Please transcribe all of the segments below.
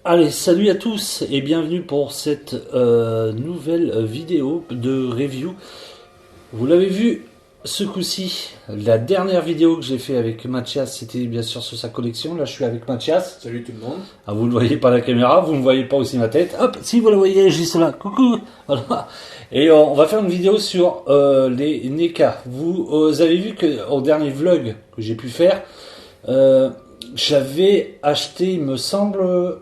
Allez, salut à tous et bienvenue pour cette nouvelle vidéo de review. Vous l'avez vu ce coup-ci, la dernière vidéo que j'ai fait avec Mathias, c'était bien sûr sur sa collection. Là, je suis avec Mathias. Salut tout le monde. Ah, vous ne voyez pas la caméra, vous ne voyez pas aussi ma tête. Hop, si vous la voyez, juste là. Coucou. Voilà. Et on va faire une vidéo sur les NECA. Vous avez vu que au dernier vlog que j'ai pu faire, j'avais acheté, il me semble,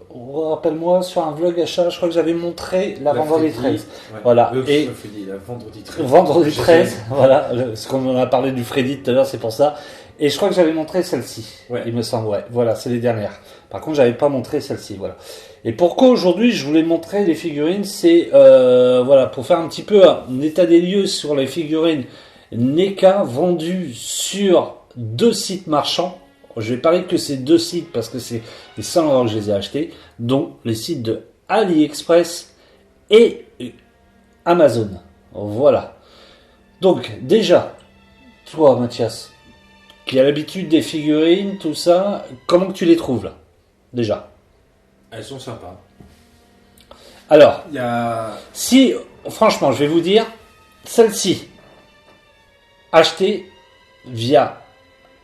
rappelle-moi, sur un vlog achat, je crois que j'avais montré la vendredi 13. Ouais. Voilà. Et la vendredi 13. Vendredi 13, voilà. Parce qu'on en a parlé du Freddy tout à l'heure, c'est pour ça. Et je crois que j'avais montré celle-ci. Ouais. Il me semble, ouais. Voilà, c'est les dernières. Par contre, j'avais pas montré celle-ci, voilà. Et pourquoi aujourd'hui je voulais montrer les figurines, c'est, voilà, pour faire un petit peu un état des lieux sur les figurines NECA vendues sur 2 sites marchands. Je vais parler que ces 2 sites parce que c'est les seuls endroits que je les ai achetés, dont les sites de AliExpress et Amazon. Voilà. Donc, déjà, toi, Mathias, qui a l'habitude des figurines, tout ça, comment que tu les trouves, là? Déjà. Elles sont sympas. Alors, Il y a... si, franchement, je vais vous dire, celle-ci, achetée via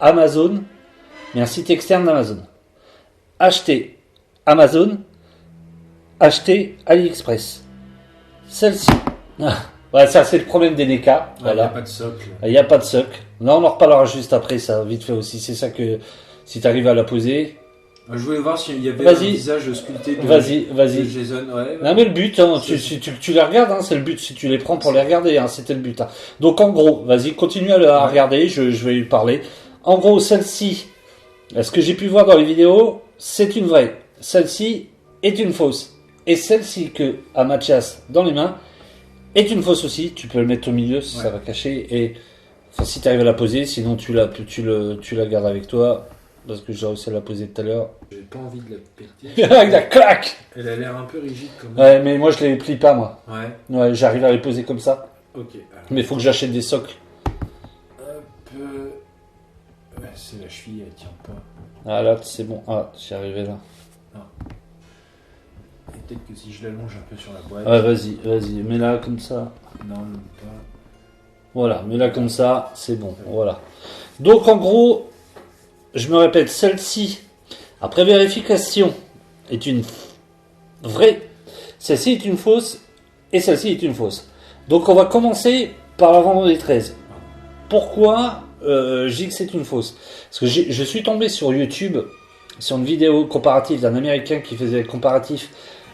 Amazon, mais un site externe d'Amazon. Acheter Amazon, acheter AliExpress. Celle-ci. Voilà, ça c'est le problème des NECA. Il Voilà. n'y a pas de socle. Il n'y a pas de socle. Non, on en reparlera juste après, ça, vite fait aussi. C'est ça que, si tu arrives à la poser. Je voulais voir s'il y avait Vas-y. un visage sculpté de, Vas-y. de Jason. Ouais. Non, mais le but, hein, tu les regardes, hein, c'est le but. Si tu les prends pour les regarder, hein, c'était le but. Hein. Donc en gros, vas-y, continue à regarder, je vais lui parler. En gros, celle-ci, ce que j'ai pu voir dans les vidéos, c'est une vraie. Celle-ci est une fausse. Et celle-ci que a Mathias dans les mains est une fausse aussi. Tu peux le mettre au milieu, ça va cacher. Et enfin, si tu arrives à la poser, sinon tu la gardes avec toi. Parce que j'ai réussi à la poser tout à l'heure. J'ai pas envie de la perder. La claque. Elle a l'air un peu rigide quand même. Ouais, mais moi je les plie pas, moi. Ouais. Ouais, j'arrive à les poser comme ça. Ok. Alors, Mais il faut que j'achète des socles. hop. Ouais, c'est la cheville, elle tient pas. Ah là, c'est bon. Ah, j'y arrivé là. Et peut-être que si je l'allonge un peu sur la boîte. Ouais, vas-y. Mets-la comme ça. Non, même pas. Voilà, mets-la comme ça, c'est bon. Voilà. Donc en gros, je me répète, celle-ci, après vérification, est une vraie. Celle-ci est une fausse. Et celle-ci est une fausse. Donc on va commencer par la vendredi 13. Pourquoi je dis que c'est une fausse? Parce que je suis tombé sur YouTube sur une vidéo comparative d'un Américain qui faisait le comparatif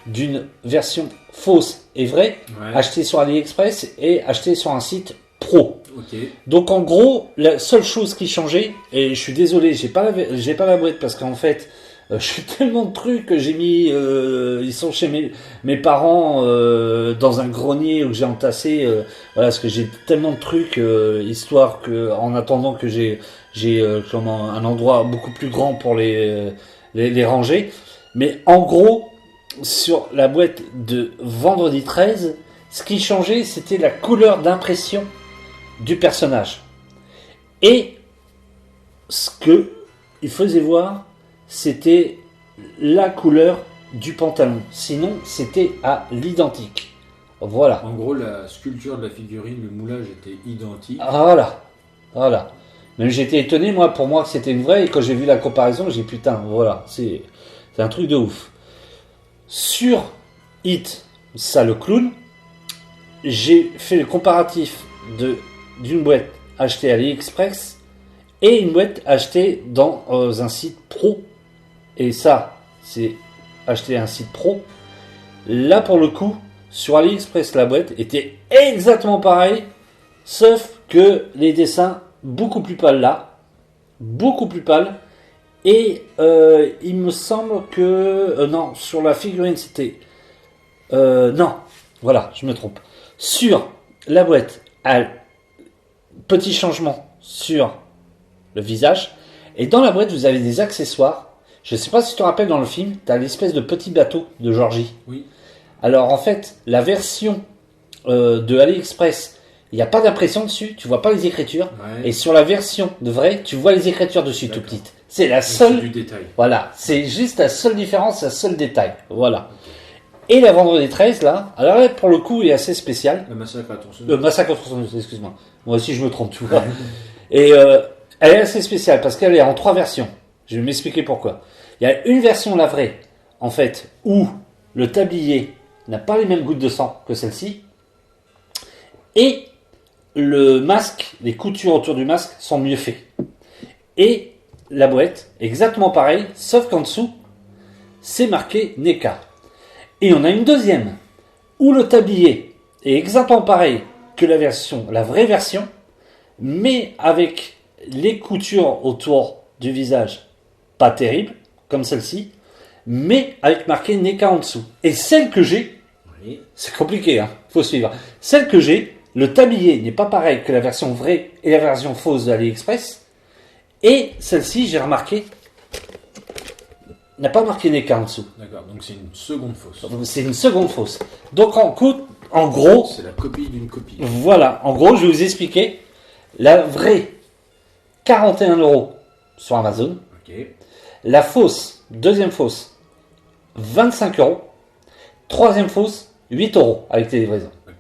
d'une version fausse et vraie, achetée sur AliExpress et achetée sur un site pro. Ok. Donc en gros, la seule chose qui changeait, et je suis désolé, j'ai pas la boîte parce qu'en fait, je suis tellement de trucs que j'ai mis, ils sont chez mes parents dans un grenier où j'ai entassé, voilà, parce que j'ai tellement de trucs, histoire que, en attendant que j'ai un endroit beaucoup plus grand pour les ranger. Mais en gros, sur la boîte de vendredi 13, ce qui changeait, c'était la couleur d'impression du personnage. Et ce que il faisait voir, c'était la couleur du pantalon. Sinon, c'était à l'identique. Voilà. En gros, la sculpture de la figurine, le moulage était identique. Voilà. Même j'étais étonné, moi, pour moi, que c'était une vraie. Et quand j'ai vu la comparaison, j'ai dit, putain, voilà, c'est un truc de ouf. Sur It, ça le clown, j'ai fait le comparatif d'une boîte achetée à AliExpress et une boîte achetée dans un site pro. Et ça, c'est acheter un site pro. Là, pour le coup, sur AliExpress, la boîte était exactement pareille, sauf que les dessins beaucoup plus pâles là, beaucoup plus pâles. Et il me semble que non, sur la figurine c'était non, voilà, je me trompe. Sur la boîte, petit changement sur le visage. Et dans la boîte, vous avez des accessoires. Je ne sais pas si tu te rappelles, dans le film, tu as l'espèce de petit bateau de Georgie. Oui. Alors en fait, la version de AliExpress, il n'y a pas d'impression dessus, tu vois pas les écritures. Ouais. Et sur la version de vrai, tu vois les écritures dessus tout petites. C'est la Donc, seule. c'est du détail. Voilà, c'est juste la seule différence, la seule détail. Voilà. Et la vendredi 13, là, alors là, pour le coup, est assez spécial. Le massacre à ton Le massacre contre son excuse-moi. Moi aussi, je me trompe, tu vois. Et elle est assez spéciale parce qu'elle est en 3 versions. Je vais m'expliquer pourquoi. Il y a une version, la vraie, en fait, où le tablier n'a pas les mêmes gouttes de sang que celle-ci. Et le masque, les coutures autour du masque sont mieux faites. Et la boîte, exactement pareil, sauf qu'en dessous, c'est marqué NECA. Et on a une deuxième, où le tablier est exactement pareil que la vraie version, mais avec les coutures autour du visage, pas terrible, comme celle-ci, mais avec marqué NECA en dessous. Et celle que j'ai, Oui. c'est compliqué, hein, faut suivre. Celle que j'ai, le tablier n'est pas pareil que la version vraie et la version fausse de AliExpress. Et celle-ci, j'ai remarqué, n'a pas marqué NECA en dessous. D'accord, donc c'est une seconde fausse. C'est une seconde fausse. Donc en gros, C'est la copie d'une copie. voilà, en gros, je vais vous expliquer. La vraie, 41 € sur Amazon. Ok. La fausse, deuxième fausse, 25 €. Troisième fausse, 8 € avec les livraisons. Ok.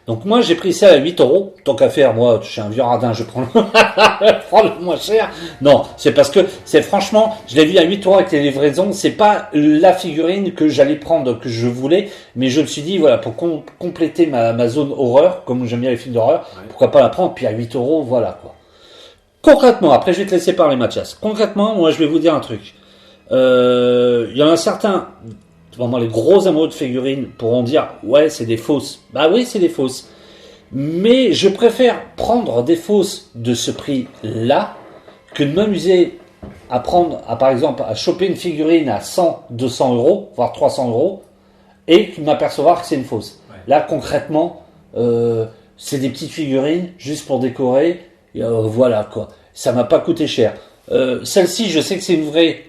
Donc moi, j'ai pris ça à 8 €. Tant qu'à faire, moi, je suis un vieux radin, je prends je prends le moins cher. Non, c'est parce que, c'est franchement, je l'ai vu à 8 € avec les livraisons. C'est pas la figurine que j'allais prendre, que je voulais, mais je me suis dit, voilà, pour compléter ma zone horreur, comme j'aime bien les films d'horreur, Ouais. pourquoi pas la prendre, puis à 8 €, voilà, quoi. Concrètement, après je vais te laisser parler, Mathias. Concrètement, moi je vais vous dire un truc. Il y en a certains, vraiment les gros amoureux de figurines, pourront dire ouais, c'est des fausses. Bah oui, c'est des fausses. Mais je préfère prendre des fausses de ce prix-là que de m'amuser à prendre, par exemple, à choper une figurine à 100, 200 €, voire 300 € et de m'apercevoir que c'est une fausse. Ouais. Là, concrètement, c'est des petites figurines juste pour décorer. Et, voilà quoi. Ça m'a pas coûté cher. Celle-ci, je sais que c'est une vraie.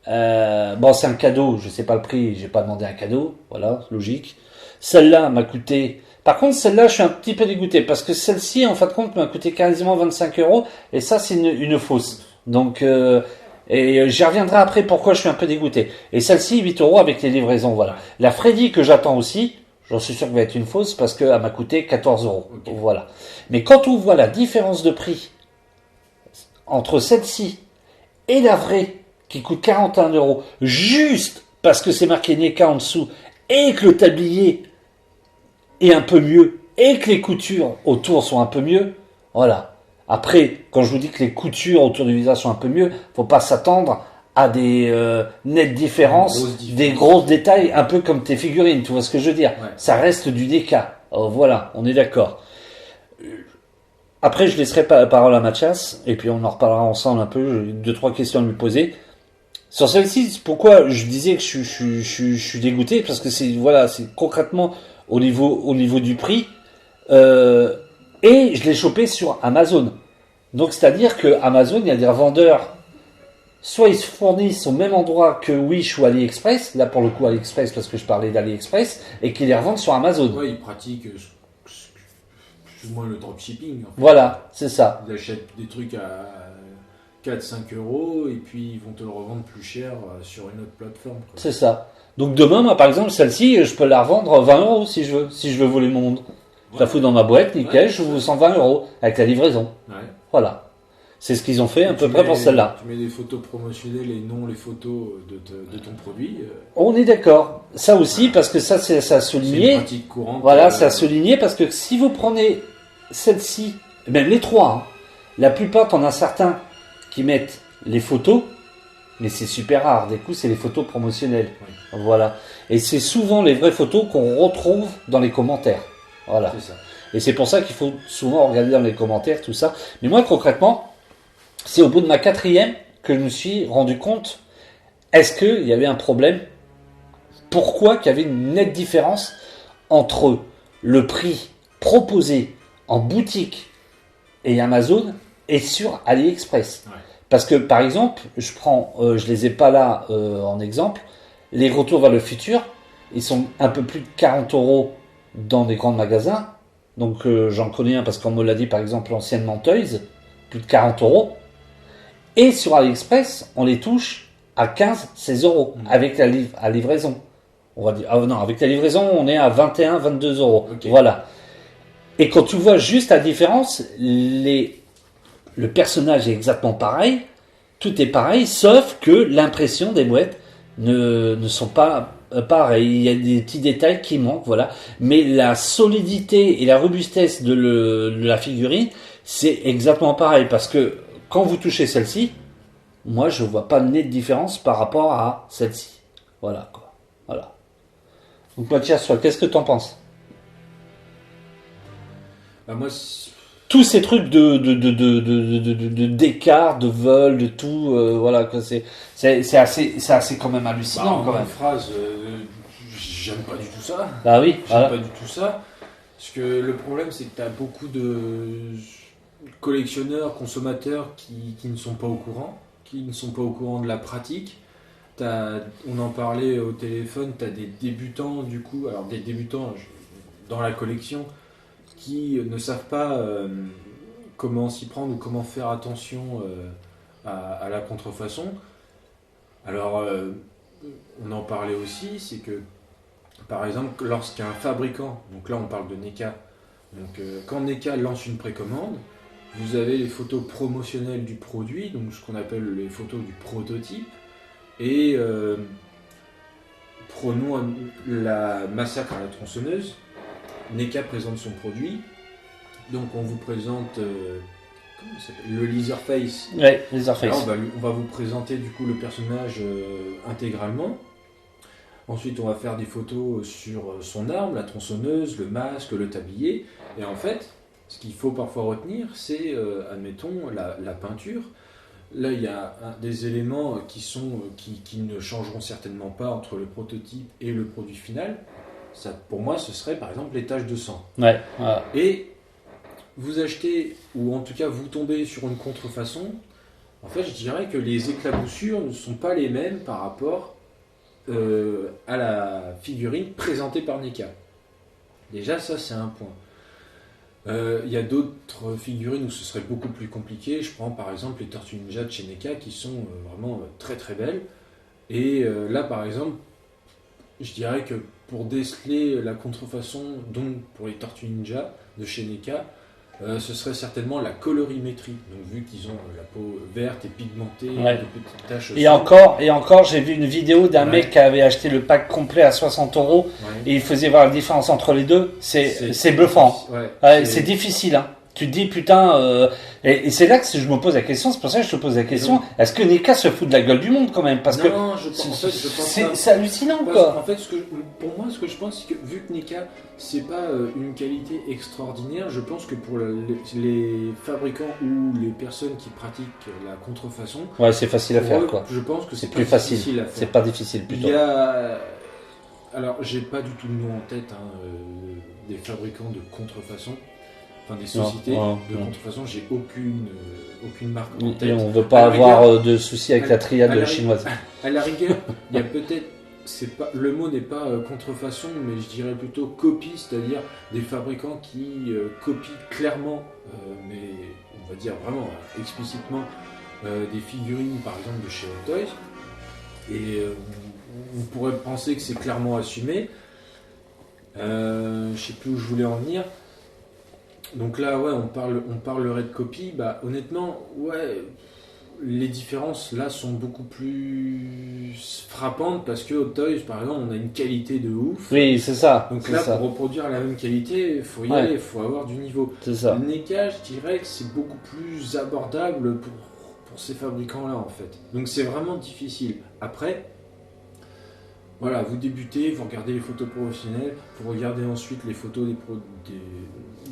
Bon, c'est un cadeau. Je sais pas le prix. J'ai pas demandé un cadeau. Voilà, logique. Celle-là m'a coûté. Par contre, celle-là, je suis un petit peu dégoûté parce que celle-ci, en fin de compte, m'a coûté quasiment 25 €. Et ça, c'est une fausse. Donc, j'y reviendrai après pourquoi je suis un peu dégoûté. Et celle-ci, 8 € avec les livraisons. Voilà. La Freddy que j'attends aussi. J'en suis sûr qu'elle va être une fausse parce qu'elle m'a coûté 14 €. Ok. Voilà. Mais quand on voit la différence de prix entre celle-ci et la vraie qui coûte 41 € juste parce que c'est marqué NECA en dessous et que le tablier est un peu mieux et que les coutures autour sont un peu mieux, voilà. Après, quand je vous dis que les coutures autour du visage sont un peu mieux, faut pas s'attendre à des nettes différences, Grosses différences. des gros détails, un peu comme tes figurines, tu vois ce que je veux dire. Ouais. Ça reste du NECA. Voilà, on est d'accord. Après, je laisserai pas la parole à Mathias, et puis on en reparlera ensemble un peu. J'ai 2-3 questions à lui poser. Sur celle-ci, pourquoi je disais que je suis dégoûté, parce que c'est voilà, c'est concrètement au niveau du prix, et je l'ai chopé sur Amazon. Donc c'est-à-dire que Amazon, il y a des revendeurs, soit ils se fournissent au même endroit que Wish ou AliExpress, là pour le coup AliExpress parce que je parlais d'AliExpress, et qui les revendent sur Amazon. Ouais, ils pratiquent plus ou moins le dropshipping. En fait. Voilà, c'est ça. Ils achètent des trucs à 4-5 € et puis ils vont te le revendre plus cher sur une autre plateforme. Quoi. C'est ça. Donc demain, moi par exemple, celle-ci, je peux la revendre 20 € si je veux voler mon monde. Je la fous dans ma boîte, nickel, Ouais, je vous 120 € avec la livraison. Ouais. Voilà. C'est ce qu'ils ont fait à Et peu tu près mets- pour celle-là. Tu mets des photos promotionnelles et non les photos de ton produit. On est d'accord. Ça aussi, parce que ça, c'est à C'est une souligner. pratique courante. Voilà, c'est à souligner parce que si vous prenez celle-ci, même les trois, hein, la plupart, t'en as certains qui mettent les photos, mais c'est super rare. Des coups, c'est les photos promotionnelles. Voilà. Et c'est souvent les vraies photos qu'on retrouve dans les commentaires. Voilà. C'est ça. Et c'est pour ça qu'il faut souvent regarder dans les commentaires tout ça. Mais moi, concrètement, c'est au bout de ma 4e que je me suis rendu compte, est-ce qu'il y avait un problème? Pourquoi qu'il y avait une nette différence entre le prix proposé en boutique et Amazon et sur AliExpress? Ouais. Parce que, par exemple, je les ai pas là en exemple, les retours vers le futur, ils sont un peu plus de 40 € dans des grands magasins. Donc j'en connais un parce qu'on me l'a dit, par exemple, anciennement Toys, plus de 40 €. Et sur AliExpress, on les touche à 15-16 euros avec la livraison. On va dire, non, avec la livraison, on est à 21-22 euros. Okay. Voilà. Et quand tu vois juste la différence, le personnage est exactement pareil, tout est pareil, sauf que l'impression des mouettes ne sont pas pareilles. Il y a des petits détails qui manquent, voilà. Mais la solidité et la robustesse de la figurine, c'est exactement pareil. Parce que quand vous touchez celle-ci, moi je vois pas de nette différence par rapport à celle-ci. Voilà, quoi. Voilà. Donc Mathias, qu'est-ce que t'en penses? Bah moi, tous ces trucs d'écart, de vol, de tout, voilà, que c'est assez quand même hallucinant, bah, quand même. une phrase, j'aime pas du tout ça. Ah oui, J'aime pas du tout ça. Parce que le problème, c'est que tu as beaucoup de collectionneurs, consommateurs qui ne sont pas au courant, de la pratique. On en parlait au téléphone, tu as des débutants, du coup, alors des débutants dans la collection qui ne savent pas comment s'y prendre ou comment faire attention à la contrefaçon. Alors, on en parlait aussi, c'est que, par exemple, lorsqu'un fabricant, donc là on parle de NECA, donc quand NECA lance une précommande, vous avez les photos promotionnelles du produit, donc ce qu'on appelle les photos du prototype, et prenons la Massacre à la tronçonneuse. NECA présente son produit, donc on vous présente le Leatherface. Ouais, Leatherface. Alors, on va vous présenter du coup le personnage intégralement. Ensuite, on va faire des photos sur son arme, la tronçonneuse, le masque, le tablier. Et en fait, ce qu'il faut parfois retenir, c'est, admettons, la peinture. Là, il y a des éléments qui ne changeront certainement pas entre le prototype et le produit final. Ça, pour moi, ce serait par exemple les taches de sang. Ouais, voilà. Et vous achetez, ou en tout cas vous tombez sur une contrefaçon, en fait, je dirais que les éclaboussures ne sont pas les mêmes par rapport à la figurine présentée par NECA. Déjà, ça, c'est un point. Il y a d'autres figurines où ce serait beaucoup plus compliqué. Je prends par exemple les Tortues Ninja de chez NECA qui sont vraiment très très belles. Et là, par exemple, je dirais que pour déceler la contrefaçon, donc pour les Tortues Ninja de chez NECA, ce serait certainement la colorimétrie. Donc vu qu'ils ont la peau verte et pigmentée, Ouais. de petites taches. Et encore, j'ai vu une vidéo d'un mec qui avait acheté le pack complet à 60 euros et il faisait voir la différence entre les deux. C'est bluffant. C'est difficile, hein. Tu te dis putain, et c'est là que je me pose la question, c'est pour ça que je te pose la question, est-ce que NECA se fout de la gueule du monde quand même? Parce que c'est hallucinant, quoi. En fait, pour moi, ce que je pense, c'est que vu que NECA, c'est pas une qualité extraordinaire, je pense que pour les fabricants ou les personnes qui pratiquent la contrefaçon, ouais, c'est facile à faire, quoi. Je pense que c'est plus facile à faire. C'est pas difficile plutôt. Alors, j'ai pas du tout le nom en tête des fabricants de contrefaçon. Enfin, des sociétés de contrefaçon, j'ai aucune marque en tête. Et on ne veut pas avoir de soucis avec la triade chinoise. À la rigueur, il y a peut-être, le mot n'est pas contrefaçon, mais je dirais plutôt copie, c'est-à-dire des fabricants qui copient clairement, mais on va dire vraiment explicitement, des figurines par exemple de chez Hot Toys. Et on pourrait penser que c'est clairement assumé. Je sais plus où je voulais en venir. Donc là, ouais, on parlerait de copie. Bah, honnêtement, ouais, les différences là sont beaucoup plus frappantes parce que Hot Toys, par exemple, on a une qualité de ouf. Oui, c'est ça. Donc là, pour reproduire la même qualité, il faut y aller, il faut avoir du niveau. C'est ça. Le NECA, je dirais que c'est beaucoup plus abordable pour ces fabricants-là, en fait. Donc c'est vraiment difficile. Après, voilà, vous débutez, vous regardez les photos professionnelles, vous regardez ensuite les photos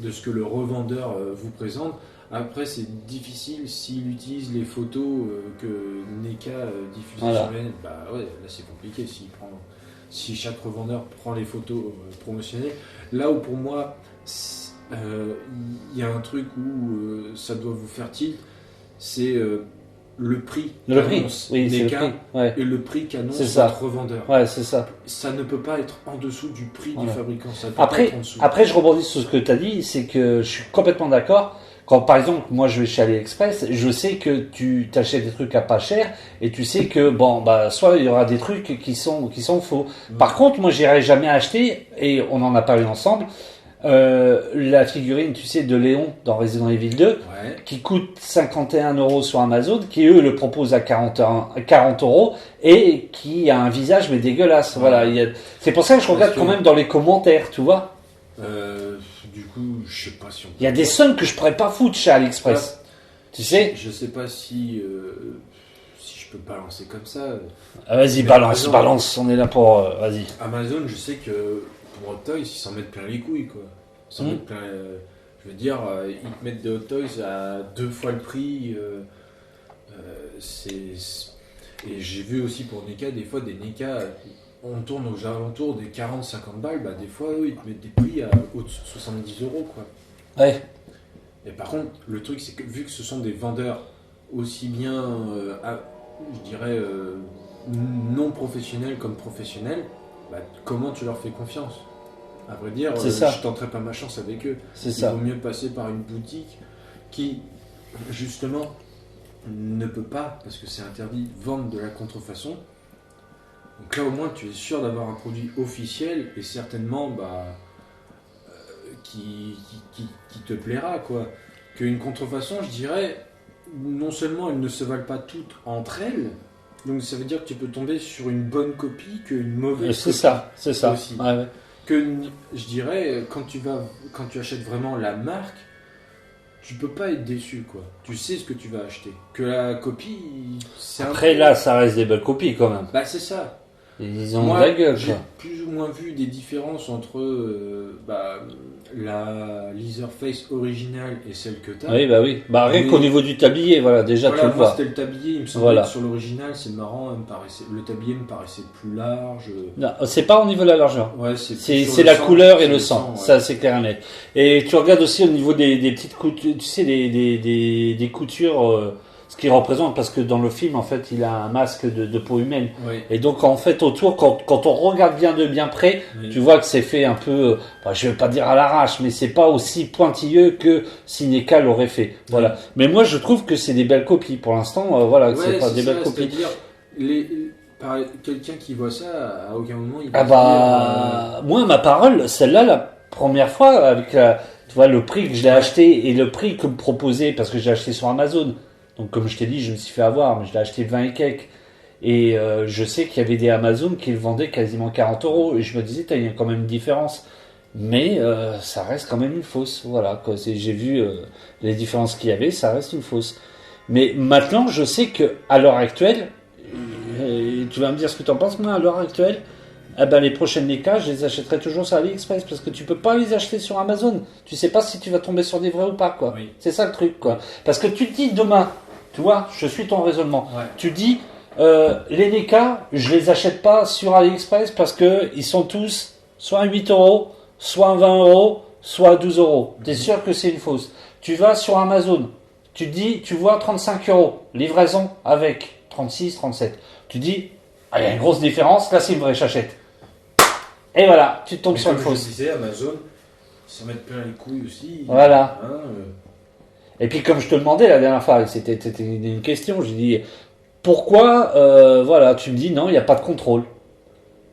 de ce que le revendeur vous présente. Après, c'est difficile s'il utilise les photos que NECA diffuse sur le net. Bah ouais, là c'est compliqué si chaque revendeur prend les photos promotionnelles. Là où pour moi, il y a un truc où ça doit vous faire tilt, c'est le prix qu'annonce NECA et le prix qu'annonce votre revendeur. Ouais, c'est ça. Ça ne peut pas être en dessous du prix du fabricant. Ça peut après, pas être en dessous. Après, je rebondis sur ce que tu as dit, c'est que je suis complètement d'accord Quand par exemple, moi je vais chez AliExpress, je sais que tu t'achètes des trucs à pas cher et tu sais que bon, bah, soit il y aura des trucs qui sont faux. Par contre, moi j'irai jamais acheter, et on en a parlé ensemble, la figurine, tu sais, de Léon dans Resident Evil 2, Ouais. qui coûte 51 € sur Amazon, qui eux le proposent à 40 € et qui a un visage mais dégueulasse. Voilà, c'est pour ça que je regarde quand même dans les commentaires, tu vois. Du coup, je sais pas si on peut. Il y a des sommes que je pourrais pas foutre chez AliExpress. Tu sais. Je sais pas si je peux balancer comme ça. Ah, vas-y, Mais balance, Amazon- balance. On est là pour. Vas-y. Amazon, je sais que pour Hot Toys, ils s'en mettent plein les couilles, quoi. Ils s'en mettent plein. Je veux dire, ils te mettent des Hot Toys à 2 fois le prix. Et j'ai vu aussi pour NECA, des fois des NECA, on tourne aux alentours des 40-50 balles, bah des fois eux ils te mettent des prix à au-dessus de 70 euros, quoi. Ouais. Et par contre, le truc c'est que vu que ce sont des vendeurs aussi bien, je dirais, non professionnels comme professionnels, bah, comment tu leur fais confiance? À vrai dire, C'est ça. je tenterai pas ma chance avec eux. C'est Il ça. vaut mieux passer par une boutique qui, justement, ne peut pas, parce que c'est interdit, vendre de la contrefaçon. Donc là, au moins, tu es sûr d'avoir un produit officiel et certainement qui te plaira, quoi. Qu'une contrefaçon, je dirais, non seulement elles ne se valent pas toutes entre elles, donc ça veut dire que tu peux tomber sur une bonne copie qu'une mauvaise C'est copie. c'est ça. Aussi. Ouais, ouais. Que je dirais, quand tu achètes vraiment la marque, tu peux pas être déçu, quoi. Tu sais ce que tu vas acheter. Que la copie, c'est Après, là, ça reste des belles copies quand même. Bah, c'est ça. Ils ont Moi, de la gueule, j'ai quoi. plus ou moins vu des différences entre la Leatherface originale et celle que tu as. Oui, bah oui. Bah, rien Mais- qu'au niveau du tablier, voilà, déjà Voilà, tu le moi vois. c'était le tablier, il me semblait Voilà. que sur l'original, c'est marrant, le tablier me paraissait plus large. Non, c'est pas au niveau de la largeur. Ouais, C'est la couleur et le sang, ouais. ça c'est clair et net. Et tu regardes aussi au niveau des petites coutures, tu sais, des coutures, ce qui représente, parce que dans le film, en fait, il a un masque de peau humaine. Ouais. Et donc, en fait, autour, quand on regarde bien de bien près, Oui. tu vois que c'est fait un peu, je vais pas dire à l'arrache, mais c'est pas aussi pointilleux que si NECA l'aurait fait. Voilà. Mais moi, je trouve que c'est des belles copies. Pour l'instant, voilà, c'est Ouais, pas c'est des ça, belles copies. c'est-à-dire, quelqu'un qui voit ça, à aucun moment il va Ah bah, moi, ma parole, celle-là, la première fois, avec tu vois, le prix que je l'ai acheté et le prix que me proposait, parce que j'ai acheté sur Amazon. Donc, comme je t'ai dit, je me suis fait avoir, mais je l'ai acheté 20 et quelques. Et je sais qu'il y avait des Amazon qui le vendaient quasiment 40 €. Et je me disais, il y a quand même une différence. Mais ça reste quand même une fausse. Voilà, quoi. J'ai vu les différences qu'il y avait, ça reste une fausse. Mais maintenant, je sais que à l'heure actuelle, tu vas me dire ce que tu en penses, moi, à l'heure actuelle, eh ben, les prochaines NECA, je les achèterai toujours sur AliExpress parce que tu peux pas les acheter sur Amazon. Tu sais pas si tu vas tomber sur des vrais ou pas, quoi. Oui. C'est ça le truc, quoi. Parce que tu te dis demain, tu vois, je suis ton raisonnement. Ouais. Tu dis, les NECA, je les achète pas sur AliExpress parce que ils sont tous soit à 8 €, soit à 20 €, soit à 12 €. T'es sûr que c'est une fausse. Tu vas sur Amazon, tu dis, tu vois 35 €, livraison avec 36, 37. Tu dis, ah, il y a une grosse différence, là c'est une vraie chachette. Et voilà, tu tombes Mais sur une comme je fausse. disais, Amazon, ils s'en mettent plein les couilles aussi. Voilà. Hein, Et puis comme je te demandais la dernière fois, c'était une question, j'ai dit, pourquoi, voilà, tu me dis, non, il n'y a pas de contrôle.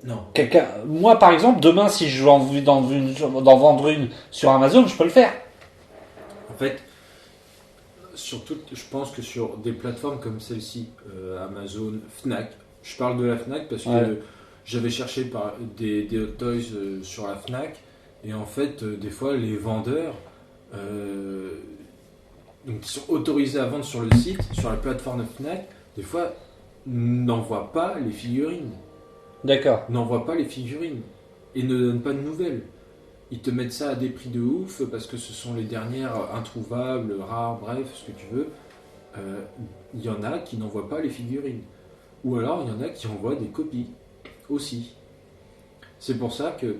non. Moi par exemple, demain si je veux d'en vendre une sur Amazon, je peux le faire. En fait, surtout, je pense que sur des plateformes comme celle-ci, Amazon, Fnac, je parle de la Fnac parce que Ouais. j'avais cherché des Hot Toys sur la Fnac et en fait, des fois, les vendeurs donc, qui sont autorisés à vendre sur le site, sur la plateforme Fnac, des fois, n'envoient pas les figurines. D'accord. N'envoient pas les figurines et ne donnent pas de nouvelles. Ils te mettent ça à des prix de ouf parce que ce sont les dernières introuvables, rares, bref, ce que tu veux. Il y en a qui n'envoient pas les figurines. Ou alors il y en a qui envoient des copies aussi. C'est pour ça que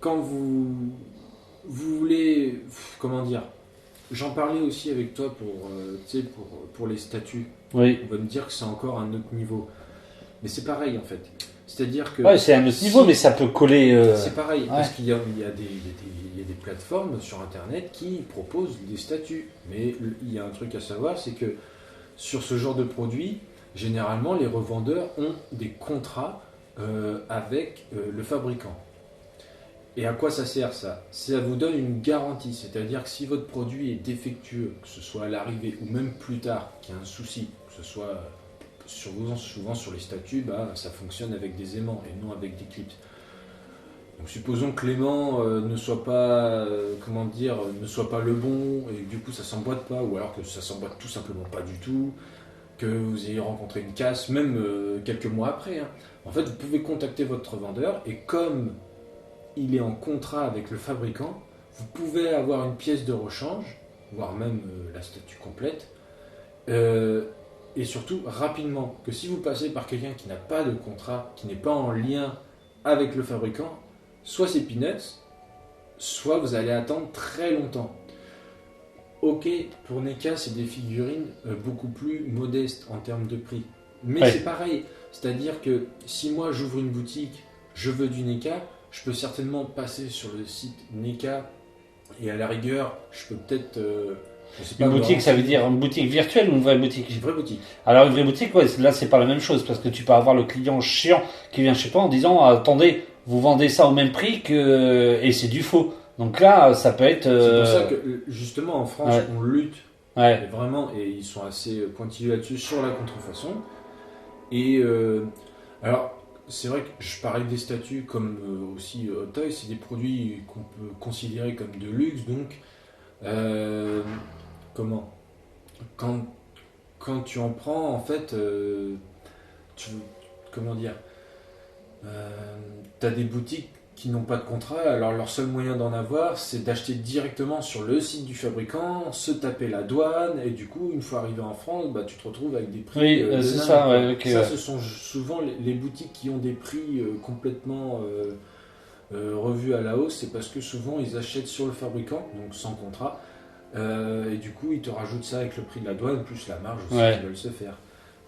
quand vous voulez, comment dire, j'en parlais aussi avec toi pour les statuts. Oui. On va me dire que c'est encore un autre niveau. Mais c'est pareil en fait. C'est-à-dire que... Ouais, c'est un autre niveau, mais ça peut coller. C'est pareil, parce qu'il y a des plateformes sur Internet qui proposent des statuts. Mais il y a un truc à savoir, c'est que sur ce genre de produit, généralement, les revendeurs ont des contrats avec le fabricant. Et à quoi ça sert ça? Ça vous donne une garantie, c'est-à-dire que si votre produit est défectueux, que ce soit à l'arrivée ou même plus tard, qu'il y a un souci, que ce soit souvent sur les statuts, ça fonctionne avec des aimants et non avec des clips. Donc supposons que l'aimant ne soit pas, ne soit pas le bon et que du coup ça s'emboîte pas, ou alors que ça s'emboîte tout simplement pas du tout, que vous ayez rencontré une casse, même quelques mois après. En fait, vous pouvez contacter votre vendeur et comme il est en contrat avec le fabricant, vous pouvez avoir une pièce de rechange, voire même la statue complète, et surtout rapidement, que si vous passez par quelqu'un qui n'a pas de contrat, qui n'est pas en lien avec le fabricant, soit c'est peanuts, soit vous allez attendre très longtemps. Ok, pour NECA, c'est des figurines beaucoup plus modestes en termes de prix. Mais c'est pareil, c'est-à-dire que si moi j'ouvre une boutique, je veux du NECA, je peux certainement passer sur le site NECA et à la rigueur, je peux peut-être... une boutique, ça veut dire une boutique virtuelle ou une vraie boutique? Une vraie boutique. Alors une vraie boutique, ouais, là c'est pas la même chose parce que tu peux avoir le client chiant qui vient chez toi en disant attendez, vous vendez ça au même prix que et c'est du faux. Donc là, ça peut être. C'est pour ça que justement en France, on lutte vraiment et ils sont assez pointilleux là-dessus sur la contrefaçon. Et alors. C'est vrai que je parlais des statues comme aussi Hot Toys, c'est des produits qu'on peut considérer comme de luxe, donc quand tu en prends, en fait, t'as des boutiques qui n'ont pas de contrat, alors leur seul moyen d'en avoir, c'est d'acheter directement sur le site du fabricant, se taper la douane, et du coup, une fois arrivé en France, tu te retrouves avec des prix. Oui, c'est ça, Ce sont souvent les boutiques qui ont des prix complètement revus à la hausse, c'est parce que souvent ils achètent sur le fabricant, donc sans contrat, et du coup, ils te rajoutent ça avec le prix de la douane, plus la marge aussi qu'ils veulent se faire.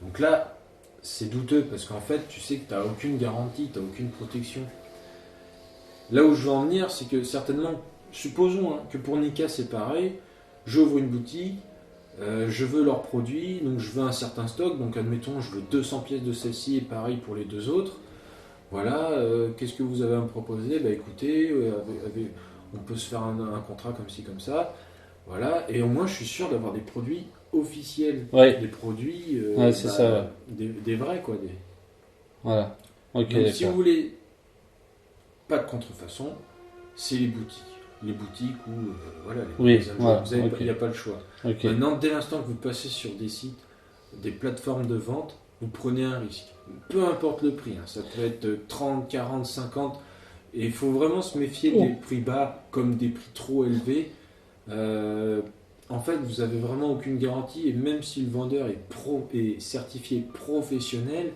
Donc là, c'est douteux, parce qu'en fait, tu sais que tu n'as aucune garantie, tu n'as aucune protection. Là où je veux en venir, c'est que certainement, supposons que pour NECA c'est pareil, j'ouvre une boutique, je veux leurs produits, donc je veux un certain stock, donc admettons je veux 200 pièces de celle-ci et pareil pour les deux autres. Voilà, qu'est-ce que vous avez à me proposer? Écoutez, on peut se faire un contrat comme ci, comme ça. Voilà, et au moins je suis sûr d'avoir des produits officiels, des produits, des vrais quoi. Voilà, ok. Donc, si vous voulez pas de contrefaçon, c'est les boutiques. Les boutiques où il n'y a pas le choix. Maintenant, dès l'instant que vous passez sur des sites, des plateformes de vente, vous prenez un risque. Peu importe le prix, ça peut être 30, 40, 50, et il faut vraiment se méfier des prix bas comme des prix trop élevés. En fait, vous n'avez vraiment aucune garantie, et même si le vendeur est certifié professionnel,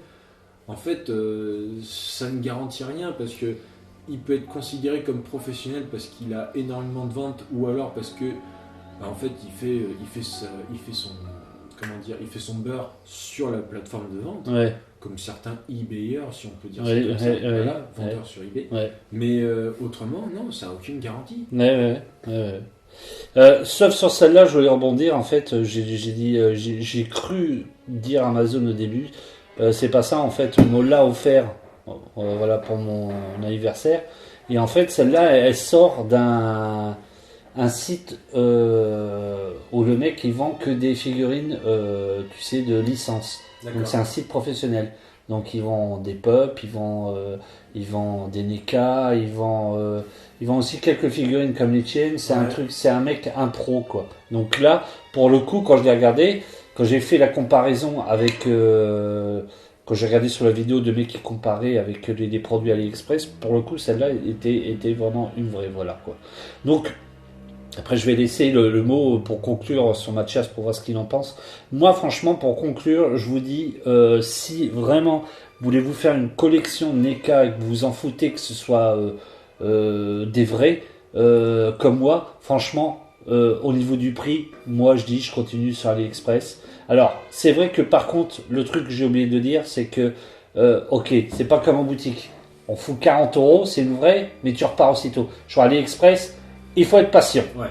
en fait, ça ne garantit rien parce que il peut être considéré comme professionnel parce qu'il a énormément de ventes ou alors parce que en fait il fait son beurre sur la plateforme de vente comme certains eBayers si on peut dire ça vendeurs sur eBay mais autrement non, ça n'a aucune garantie. Sauf sur celle-là, je voulais rebondir. En fait, j'ai cru dire Amazon au début, c'est pas ça. En fait, on me l'a offert. Voilà pour mon anniversaire et en fait celle-là elle sort d'un site où le mec il vend que des figurines tu sais de licence. Donc c'est un site professionnel, donc ils vendent des pups, ils vendent des NECA, ils vendent aussi quelques figurines comme les tiennes. C'est un mec un pro quoi. Donc là pour le coup quand je l'ai regardé, quand j'ai fait la comparaison avec quand j'ai regardé sur la vidéo de mecs qui comparaient avec des produits AliExpress, pour le coup, celle-là était vraiment une vraie. Voilà, quoi. Donc, après, je vais laisser le mot pour conclure sur Mathias pour voir ce qu'il en pense. Moi, franchement, pour conclure, je vous dis, si vraiment voulez-vous faire une collection NECA et que vous vous en foutez que ce soit des vrais, comme moi, franchement, au niveau du prix, moi, je continue sur AliExpress. Alors, c'est vrai que par contre, le truc que j'ai oublié de dire, c'est que, ok, c'est pas comme en boutique. On fout 40 €, c'est une vraie, mais tu repars aussitôt. Sur AliExpress, il faut être patient. Ouais.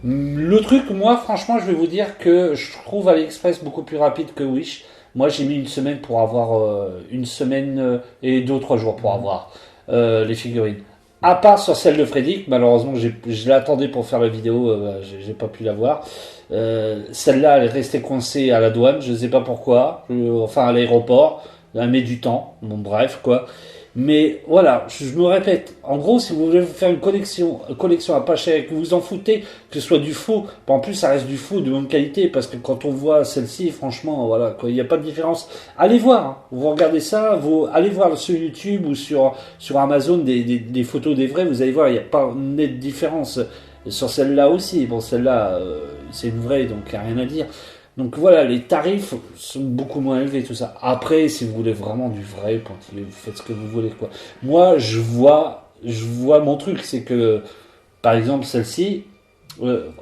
Le truc, moi, franchement, je vais vous dire que je trouve AliExpress beaucoup plus rapide que Wish. Moi, j'ai mis une semaine pour avoir une semaine et 2 ou 3 jours pour avoir les figurines. À part sur celle de Freddy, que malheureusement, je l'attendais pour faire la vidéo, j'ai pas pu la voir. Celle-là, elle est restée coincée à la douane, je sais pas pourquoi, enfin à l'aéroport, elle met du temps, bon bref quoi. Mais voilà, je me répète, en gros, si vous voulez vous faire une collection à pas cher, que vous en foutez, que ce soit du faux, en plus ça reste du faux de bonne qualité, parce que quand on voit celle-ci, franchement, voilà, quoi, il n'y a pas de différence. Allez voir, hein. Vous regardez ça, allez voir sur YouTube ou sur Amazon des photos des vrais, vous allez voir, il n'y a pas une nette différence. Sur celle-là aussi, bon, celle-là, c'est une vraie, donc il n'y a rien à dire. Donc voilà, les tarifs sont beaucoup moins élevés, tout ça. Après, si vous voulez vraiment du vrai, vous faites ce que vous voulez, quoi. Moi, je vois mon truc, c'est que, par exemple, celle-ci,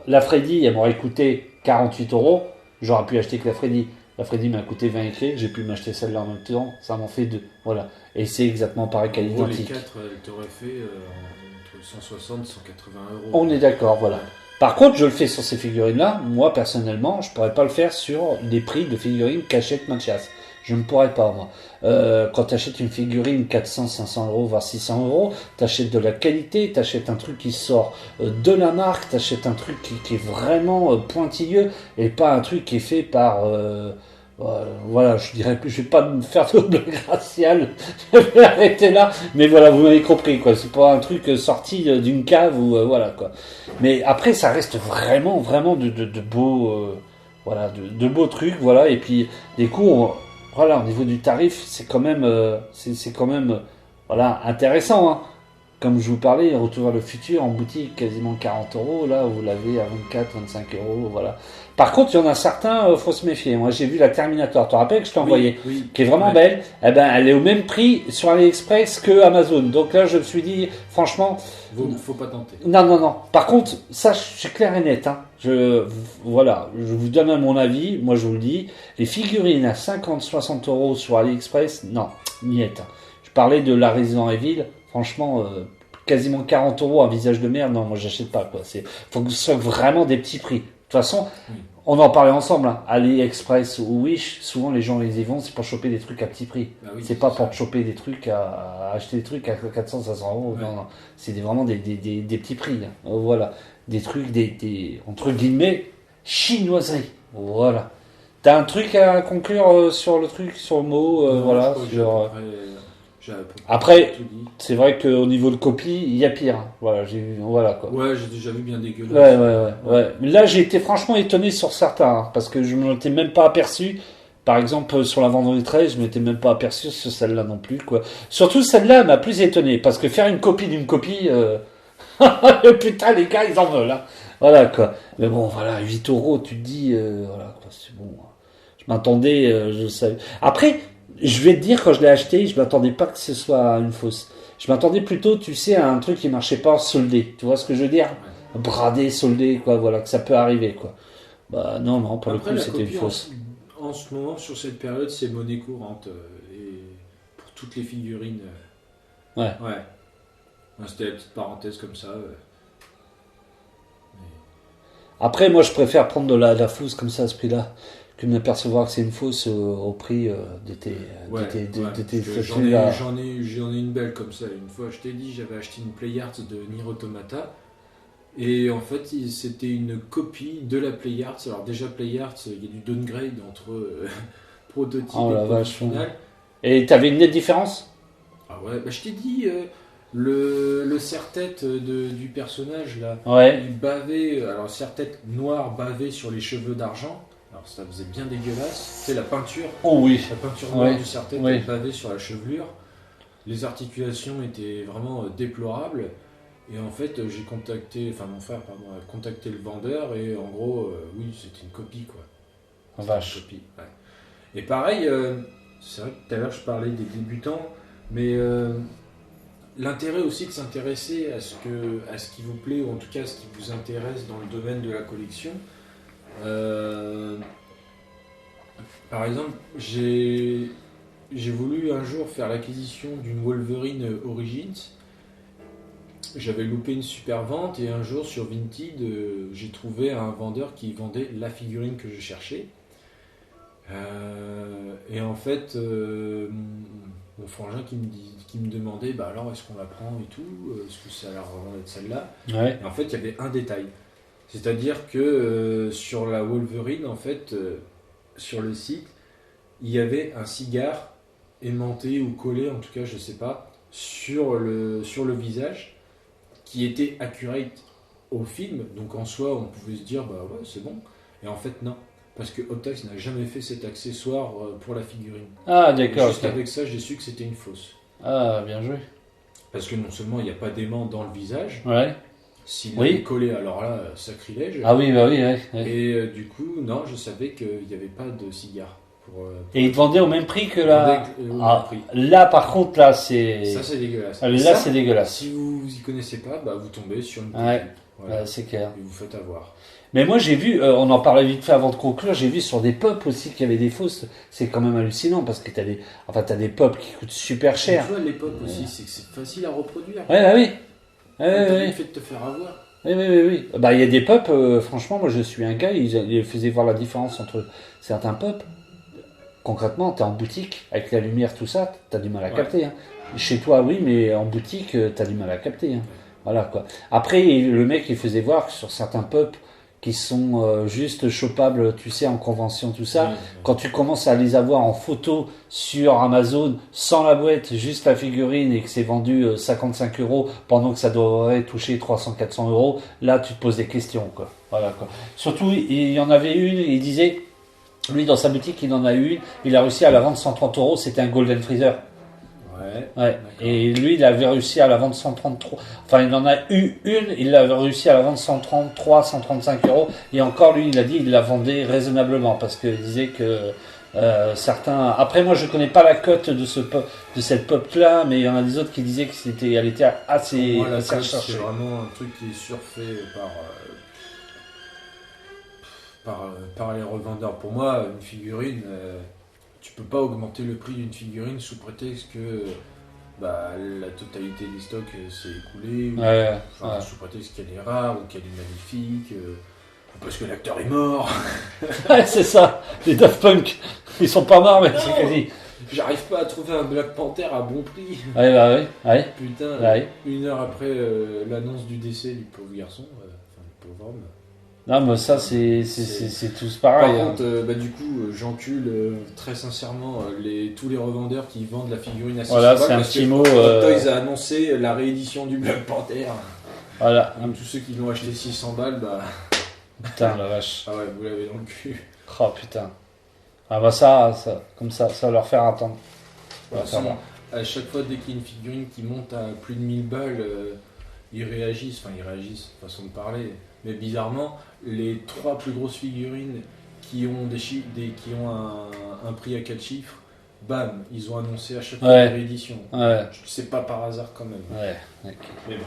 la Freddy, elle m'aurait coûté 48 euros. J'aurais pu acheter que la Freddy. La Freddy m'a coûté 20 et quelques, j'ai pu m'acheter celle-là en même temps, ça m'en fait 2. Voilà. Et c'est exactement pareil qu'à l'identique. Les 4, elles t'auraient fait entre 160 et 180 euros. On est d'accord, voilà. Par contre, je le fais sur ces figurines-là. Moi, personnellement, je pourrais pas le faire sur les prix de figurines qu'achète Mathias. Je ne pourrais pas, moi. Quand tu achètes une figurine 400, 500 euros, voire 600 euros, tu achètes de la qualité, tu achètes un truc qui sort de la marque, tu achètes un truc qui est vraiment pointilleux et pas un truc qui est fait par... voilà, je dirais plus, je vais pas me faire de blague raciale, je vais arrêter là, mais voilà, vous m'avez compris, quoi. C'est pas un truc sorti d'une cave ou voilà, quoi. Mais après, ça reste vraiment, vraiment de beaux, voilà, de beaux trucs, voilà. Et puis, des coûts, voilà, au niveau du tarif, c'est quand même, c'est quand même, voilà, intéressant, hein. Comme je vous parlais, Retour vers le futur en boutique, quasiment 40 euros. Là, vous l'avez à 24, 25 euros. Voilà. Par contre, il y en a certains, faut se méfier. Moi, j'ai vu la Terminator, tu te rappelles que je t'ai envoyé, qui est vraiment belle. Eh ben, elle est au même prix sur AliExpress que Amazon. Donc là, je me suis dit, franchement. Faut pas tenter. Non. Par contre, ça, je suis clair et net. Hein. Voilà, je vous donne mon avis. Moi, je vous le dis. Les figurines à 50, 60 euros sur AliExpress, non, niette. Je parlais de la Resident Evil. Franchement, quasiment 40 euros un visage de merde, non, moi j'achète pas, quoi. Faut que ce soit vraiment des petits prix. De toute façon, on en parlait ensemble, hein. AliExpress ou Wish, souvent les gens ils y vont, c'est pour choper des trucs à petit prix. C'est pas pour choper des trucs à acheter des trucs à 400, 500 euros. Ouais. Non. C'est vraiment des petits prix. Hein. Voilà. Des trucs, entre guillemets, chinoiseries. Voilà. T'as un truc à conclure sur le truc, sur le mot, non, voilà. Après, c'est vrai qu'au niveau de copie, il y a pire. Voilà, voilà quoi. Ouais, j'ai déjà vu bien dégueulasse. Ouais. Mais là, j'ai été franchement étonné sur certains, hein, parce que je ne m'étais même pas aperçu. Par exemple, sur la Vendredi 13, je m'étais même pas aperçu sur celle-là non plus, quoi. Surtout celle-là m'a plus étonné, parce que faire une copie d'une copie, putain, les gars, ils en veulent, hein. Voilà quoi. Mais bon, voilà, 8 euros, tu te dis, voilà, quoi, c'est bon. Je m'attendais, je savais. Après. Je vais te dire, quand je l'ai acheté, je m'attendais pas que ce soit une fausse. Je m'attendais plutôt, tu sais, à un truc qui marchait pas soldé. Tu vois ce que je veux dire? Bradé, soldé, quoi, voilà, que ça peut arriver, quoi. Bah non, pour après, le coup, c'était une fausse. En ce moment, sur cette période, c'est monnaie courante. Et pour toutes les figurines. Ouais. C'était la petite parenthèse comme ça. Après, moi, je préfère prendre de la fausse comme ça à ce prix-là, que de m'apercevoir que c'est une fausse au prix de tes J'en ai une belle comme ça. Une fois, je t'ai dit, j'avais acheté une Playarts de Nier Automata. Et en fait, c'était une copie de la Playarts. Alors déjà, Playarts, il y a du downgrade entre prototype et produit final. Et t'avais une nette différence? Ah ouais, bah je t'ai dit, le serre-tête du personnage, là, il bavait, alors serre-tête noir bavé sur les cheveux d'argent. Alors ça faisait bien dégueulasse. C'est la peinture. Oh oui. La peinture noire du serre-tête bavée sur la chevelure. Les articulations étaient vraiment déplorables. Et en fait, mon frère a contacté le vendeur et en gros, oui, c'était une copie, quoi. Vache. Une copie, ouais. Et pareil, c'est vrai que tout à l'heure je parlais des débutants, mais l'intérêt aussi de s'intéresser à ce qui vous plaît, ou en tout cas à ce qui vous intéresse dans le domaine de la collection. Par exemple, j'ai voulu un jour faire l'acquisition d'une Wolverine Origins. j'avais loupé une super vente et un jour sur Vinted, j'ai trouvé un vendeur qui vendait la figurine que je cherchais. Et en fait, mon frangin qui me demandait bah alors est-ce qu'on la prend et tout, est-ce que ça a l'air vraiment d'être celle-là. Ouais. Et en fait, il y avait un détail. C'est-à-dire que sur la Wolverine, en fait, sur le site, il y avait un cigare aimanté ou collé, en tout cas, je sais pas, sur le visage, qui était accurate au film. Donc en soi, on pouvait se dire, bah ouais, c'est bon. Et en fait, non. Parce que Optax n'a jamais fait cet accessoire pour la figurine. Ah, Et d'accord. juste Ok. avec ça, j'ai su que c'était une fausse. Ah, bien joué. Parce que non seulement il n'y a pas d'aimant dans le visage, Ouais. s'il Oui. est collé, alors là, sacrilège. Ah oui, bah oui, ouais. Ouais. Et du coup, non, je savais qu'il n'y avait pas de cigare. Pour Et ils te vendaient au même prix que pour la. au même Ah, prix. là, par contre, là, c'est. Ça, c'est dégueulasse. Là, Et ça, c'est dégueulasse. si vous y connaissez pas, bah, vous tombez sur une Ouais. pépite. Voilà. Ouais, c'est clair. Et vous faites avoir. Mais moi, j'ai vu, on en parlait vite fait avant de conclure, j'ai vu sur des pop aussi qu'il y avait des fausses. C'est quand même hallucinant parce que t'as des pop qui coûtent super Et cher. tu vois, l'époque aussi, c'est que c'est facile à reproduire. Ouais, bah oui. T'as Ouais, vite ouais, fait de te faire avoir. oui, oui, oui, oui. Bah, il y a des pop, franchement, moi je suis un gars, il faisait voir la différence entre certains pop. Concrètement, t'es en boutique, avec la lumière, tout ça, t'as du mal à Ouais. capter. Hein. Chez toi, oui, mais en boutique, t'as du mal à capter. Hein. Voilà quoi. Après, le mec, il faisait voir que sur certains pop qui sont juste chopables, tu sais, en convention, tout ça, Ouais, ouais. quand tu commences à les avoir en photo sur Amazon, sans la boîte, juste la figurine, et que c'est vendu 55 euros, pendant que ça devrait toucher 300-400 euros, là, tu te poses des questions, quoi. Voilà, quoi. Surtout, il y en avait une, il disait, lui, dans sa boutique, il en a eu une, il a réussi à la vendre 130 euros, c'était un Golden Freezer. Ouais. Ouais. D'accord. Et lui, il avait réussi à la vendre 133. Enfin, il en a eu une, il avait réussi à la vendre 133, 135 euros. Et encore, lui, il a dit, il la vendait raisonnablement parce qu'il disait que certains. Après, moi, je connais pas la cote de de cette pop-là, mais il y en a des autres qui disaient que elle était assez, Pour moi, la assez cote, c'est recherchée. vraiment un truc qui est surfait par les revendeurs. Pour moi, une figurine, tu peux pas augmenter le prix d'une figurine sous prétexte que bah, la totalité des stocks s'est écoulée, ou Ouais, enfin, ouais. sous prétexte qu'elle est rare ou qu'elle est magnifique, ou parce que l'acteur est mort. Ouais, c'est ça. Les Daft Punk, ils sont pas morts, mais c'est quasi. J'arrive pas à trouver un Black Panther à bon prix. Ouais, bah ouais, ouais. Putain, Ouais. une heure après l'annonce du décès du pauvre garçon, enfin du pauvre homme. Non, mais ça, c'est tous pareil. Par hein. contre, bah, du coup, j'encule très sincèrement tous les revendeurs qui vendent la figurine à 600 Voilà, balles, c'est un parce petit que mot. Hot Toys a annoncé la réédition du Black Panther. Voilà. Donc, tous ceux qui l'ont acheté 600 balles, bah Putain, la vache. ah ouais, vous l'avez dans le cul. Oh putain. Ah bah ça, comme ça va leur faire attendre. Ça De va toute faire façon, voir. à chaque fois, dès qu'il y a une figurine qui monte à plus de 1000 balles, ils réagissent, façon de parler. Mais bizarrement, les trois plus grosses figurines qui ont qui ont un prix à 4 chiffres, bam, ils ont annoncé à chaque fois Ouais. une réédition. Ouais, C'est pas par hasard quand même. ouais. Ok. Mais bref.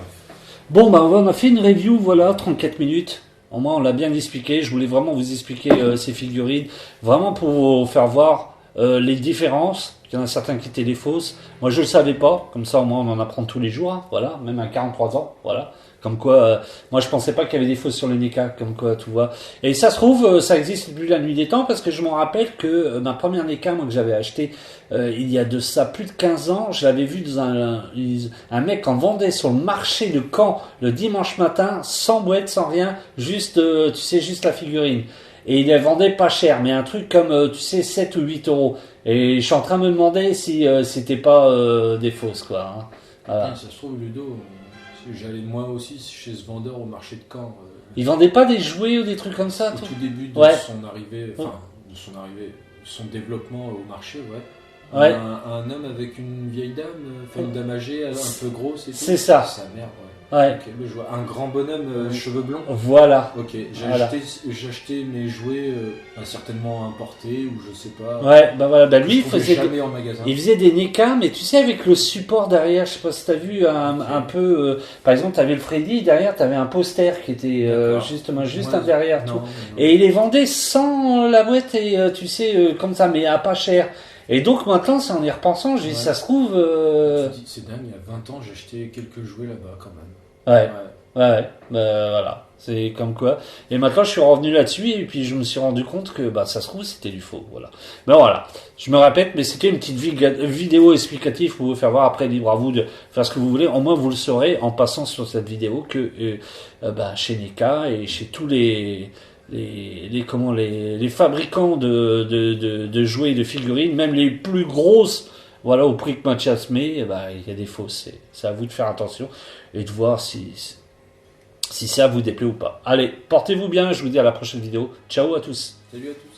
Bon, bah on a fait une review, voilà, 34 minutes. Au moins, on l'a bien expliqué. Je voulais vraiment vous expliquer ces figurines, vraiment pour vous faire voir les différences. Il y en a certains qui étaient des fausses. Moi, je le savais pas. Comme ça, au moins, on en apprend tous les jours. Hein, voilà, même à 43 ans. Voilà. Comme quoi, moi, je pensais pas qu'il y avait des fausses sur les NECA. Comme quoi, tu vois. Et ça se trouve, ça existe depuis la nuit des temps parce que je me rappelle que ma première NECA, moi, que j'avais acheté il y a de ça plus de 15 ans, je l'avais vu dans un mec en vendait sur le marché de Caen le dimanche matin, sans boîte, sans rien, juste, tu sais, juste la figurine. Et il la vendait pas cher, mais un truc comme, tu sais, 7 ou 8 euros. Et je suis en train de me demander si c'était pas des fausses, quoi. Hein. Voilà. Ça se trouve, Ludo, j'allais moi aussi chez ce vendeur au marché de Caen. Ils vendaient pas des jouets ou des trucs comme ça, Au toi tout début de Ouais. son arrivée, son développement au marché, ouais. Ouais. Un homme avec une vieille dame, une dame âgée, un peu grosse et tout. C'est ça. Sa mère, ouais. Ouais. Ok, je vois. Un grand bonhomme, cheveux blonds. Voilà. Ok, Voilà. j'ai acheté mes jouets certainement importés ou je sais pas. Ouais, bah voilà, bah Je lui, il trouvais faisait, jamais en magasin. il faisait des NECA, mais tu sais, avec le support derrière, je sais pas si t'as vu un peu, par exemple, t'avais le Freddy, derrière, t'avais un poster qui était D'accord. justement juste Ouais, un derrière, non, tout. non. Et il les vendait sans la boîte et tu sais comme ça, mais à pas cher. Et donc maintenant, en y repensant, j'ai dit, Ouais. ça se trouve. Je me dis, c'est dingue, il y a 20 ans, j'ai acheté quelques jouets là-bas quand même. Ouais. Ouais, voilà, c'est comme quoi. Et maintenant, je suis revenu là-dessus et puis je me suis rendu compte que bah ça se trouve c'était du faux, voilà. Ben voilà, je me répète, mais c'était une petite vidéo explicative pour vous faire voir. Après, libre à vous de faire ce que vous voulez. Au moins, vous le saurez en passant sur cette vidéo que bah, chez NECA et chez tous les fabricants de jouets et de figurines, même les plus grosses. Voilà, au prix que Mathias met, eh ben, il y a des fausses. C'est à vous de faire attention et de voir si ça vous déplaît ou pas. Allez, portez-vous bien, je vous dis à la prochaine vidéo. Ciao à tous. Salut à tous.